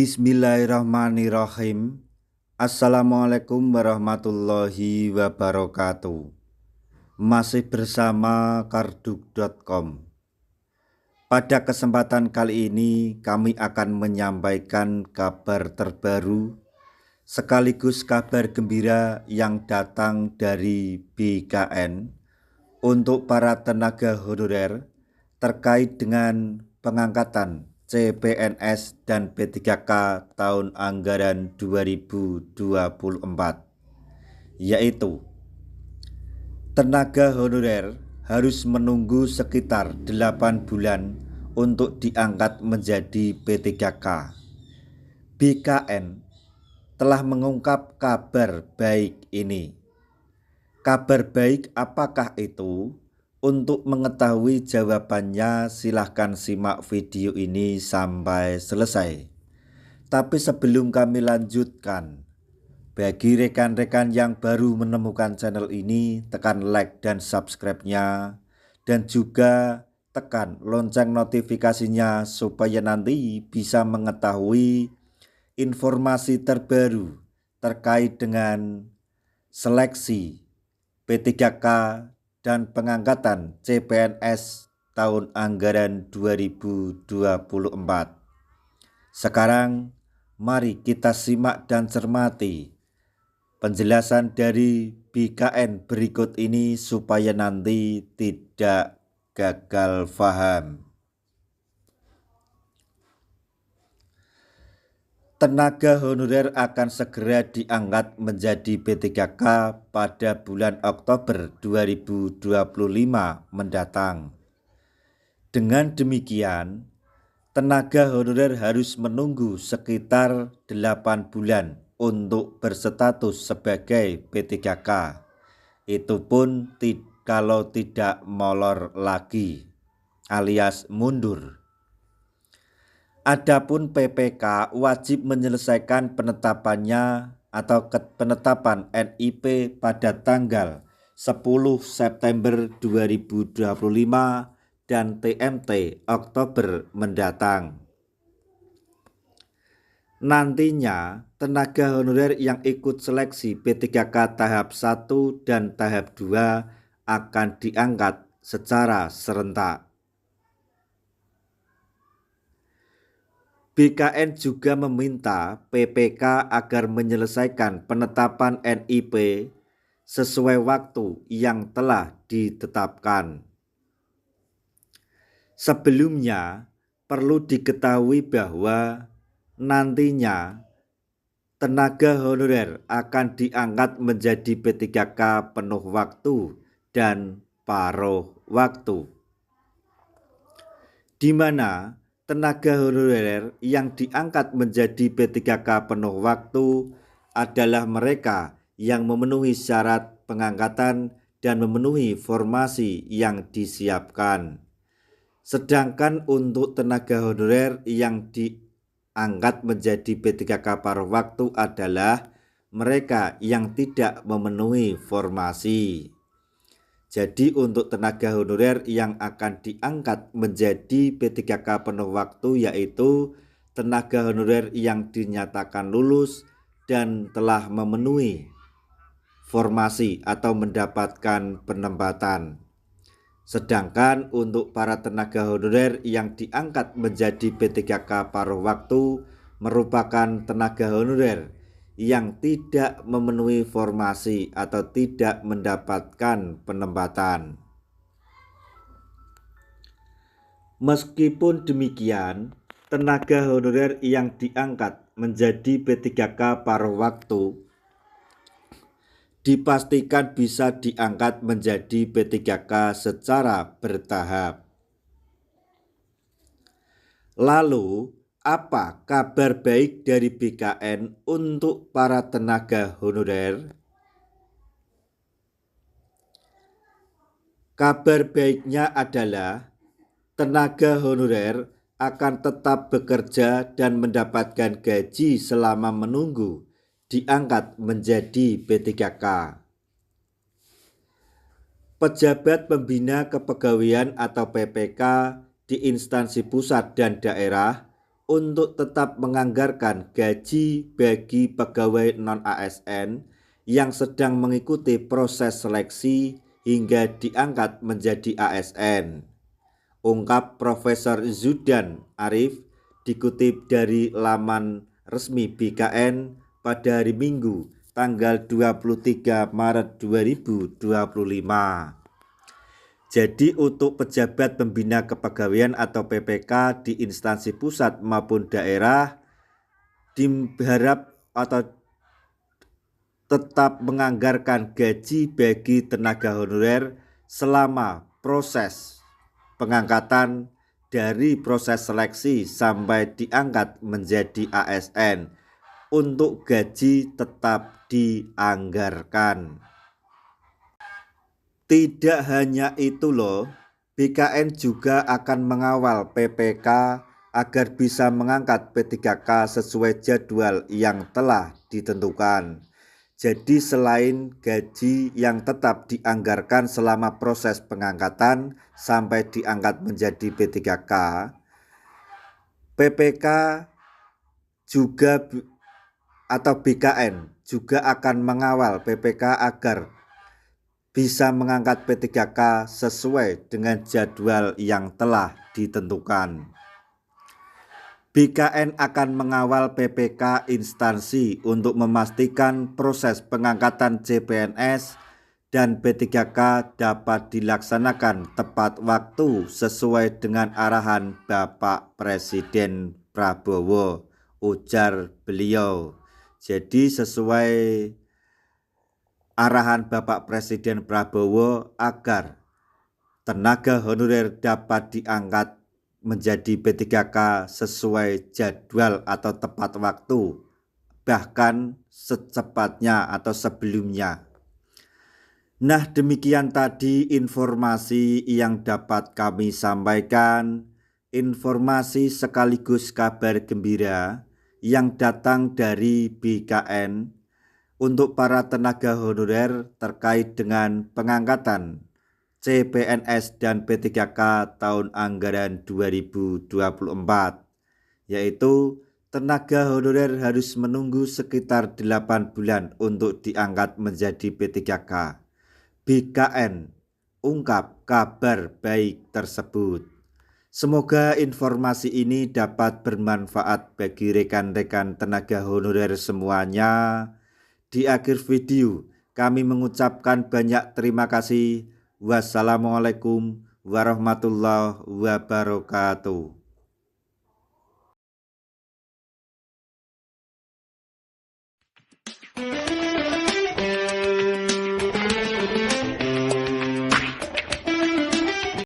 Bismillahirrahmanirrahim. Assalamualaikum warahmatullahi wabarakatuh. Masih bersama karduk.com. Pada kesempatan kali ini kami akan menyampaikan kabar terbaru sekaligus kabar gembira yang datang dari BKN untuk para tenaga honorer terkait dengan pengangkatan CPNS dan P3K tahun anggaran 2024, yaitu tenaga honorer harus menunggu sekitar 8 bulan untuk diangkat menjadi P3K. BKN telah mengungkap kabar baik ini. Kabar baik apakah itu? Untuk mengetahui jawabannya silahkan simak video ini sampai selesai. Tapi sebelum kami lanjutkan, bagi rekan-rekan yang baru menemukan channel ini, tekan like dan subscribe-nya, dan juga tekan lonceng notifikasinya supaya nanti bisa mengetahui informasi terbaru terkait dengan seleksi P3K dan pengangkatan CPNS tahun anggaran 2024. Sekarang mari kita simak dan cermati penjelasan dari BKN berikut ini supaya nanti tidak gagal paham. Tenaga honorer akan segera diangkat menjadi P3K pada bulan Oktober 2025 mendatang. Dengan demikian, tenaga honorer harus menunggu sekitar 8 bulan untuk berstatus sebagai P3K. Itu pun kalau tidak molor lagi alias mundur. Adapun PPK wajib menyelesaikan penetapannya atau penetapan NIP pada tanggal 10 September 2025 dan TMT Oktober mendatang. Nantinya tenaga honorer yang ikut seleksi P3K tahap 1 dan tahap 2 akan diangkat secara serentak. BKN juga meminta PPK agar menyelesaikan penetapan NIP sesuai waktu yang telah ditetapkan. Sebelumnya, perlu diketahui bahwa nantinya tenaga honorer akan diangkat menjadi P3K penuh waktu dan paruh waktu, di mana tenaga honorer yang diangkat menjadi P3K penuh waktu adalah mereka yang memenuhi syarat pengangkatan dan memenuhi formasi yang disiapkan. Sedangkan untuk tenaga honorer yang diangkat menjadi P3K paruh waktu adalah mereka yang tidak memenuhi formasi. Jadi untuk tenaga honorer yang akan diangkat menjadi P3K penuh waktu yaitu tenaga honorer yang dinyatakan lulus dan telah memenuhi formasi atau mendapatkan penempatan. Sedangkan untuk para tenaga honorer yang diangkat menjadi P3K paruh waktu merupakan tenaga honorer yang tidak memenuhi formasi atau tidak mendapatkan penempatan. Meskipun demikian, tenaga honorer yang diangkat menjadi P3K paruh waktu dipastikan bisa diangkat menjadi P3K secara bertahap. Lalu, apa kabar baik dari BKN untuk para tenaga honorer? Kabar baiknya adalah tenaga honorer akan tetap bekerja dan mendapatkan gaji selama menunggu diangkat menjadi P3K. Pejabat pembina kepegawaian atau PPK di instansi pusat dan daerah untuk tetap menganggarkan gaji bagi pegawai non-ASN yang sedang mengikuti proses seleksi hingga diangkat menjadi ASN, ungkap Profesor Zudan Arif dikutip dari laman resmi BKN pada hari Minggu tanggal 23 Maret 2025. Jadi untuk pejabat pembina kepegawaian atau PPK di instansi pusat maupun daerah diharap atau tetap menganggarkan gaji bagi tenaga honorer selama proses pengangkatan dari proses seleksi sampai diangkat menjadi ASN. Untuk gaji tetap dianggarkan. Tidak hanya itu loh, BKN juga akan mengawal PPK agar bisa mengangkat P3K sesuai jadwal yang telah ditentukan. Jadi selain gaji yang tetap dianggarkan selama proses pengangkatan sampai diangkat menjadi P3K, PPK juga atau BKN juga akan mengawal PPK agar bisa mengangkat P3K sesuai dengan jadwal yang telah ditentukan. BKN akan mengawal PPK instansi untuk memastikan proses pengangkatan CPNS dan P3K dapat dilaksanakan tepat waktu sesuai dengan arahan Bapak Presiden Prabowo, ujar beliau. Jadi sesuai arahan Bapak Presiden Prabowo agar tenaga honorer dapat diangkat menjadi P3K sesuai jadwal atau tepat waktu, bahkan secepatnya atau sebelumnya. Nah, demikian tadi informasi yang dapat kami sampaikan, informasi sekaligus kabar gembira yang datang dari BKN untuk para tenaga honorer terkait dengan pengangkatan CPNS dan P3K tahun anggaran 2024, yaitu tenaga honorer harus menunggu sekitar 8 bulan untuk diangkat menjadi P3K. BKN ungkap kabar baik tersebut. Semoga informasi ini dapat bermanfaat bagi rekan-rekan tenaga honorer semuanya. Di akhir video, kami mengucapkan banyak terima kasih. Wassalamualaikum warahmatullahi wabarakatuh.